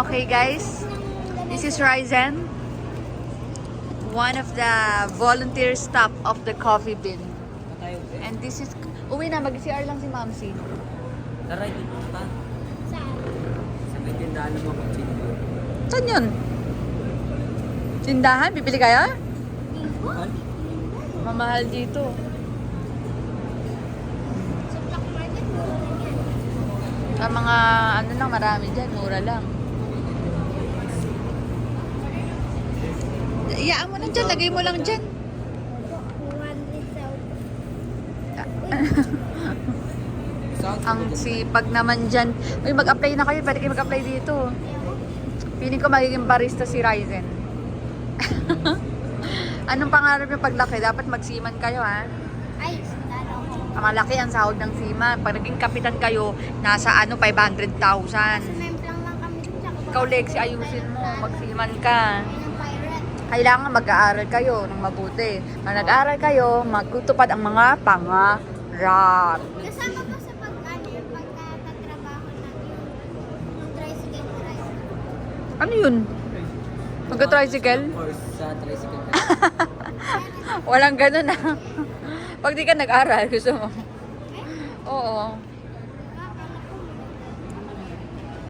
Okay guys, this is Ryzen, one of the volunteer staff of the coffee bin. And this is, uwi na, mag-CR lang si Mamsi. Tara, dito pa. Sa may tindahan ng mga kutsilyo. Saan yun? Tindahan? Bibili kaya? Mahal? Mamahal dito. Ang mga ano lang, marami dyan, mura lang. Iyaan mo lang dyan, lagay mo lang dyan. Ang sipag naman dyan. Uy, mag-apply na kayo, pwede kayo mag-apply dito. Piling ko magiging barista si Ryzen. Anong pangarap yung paglaki? Dapat magsiman kayo, ha? Ay, sundalo ko. Malaki ang sahod ng seaman. Pag naging kapitan kayo, nasa 500,000. Memplang lang kami dito. Ikaw, Lexi, ayusin mo. Magsiman ka. Ng pirate. Kailangan mag-aaral kayo ng mabuti. Pag nag-aaral kayo, magtutupad ang mga pangarap. Kasama ko sa yung pagtatrabaho ng tricycle. Ano yun? Mag-tricycle? Or sa tricycle ka. Walang ganun, ah. Pag di ka nag-aral, gusto mo. Oo.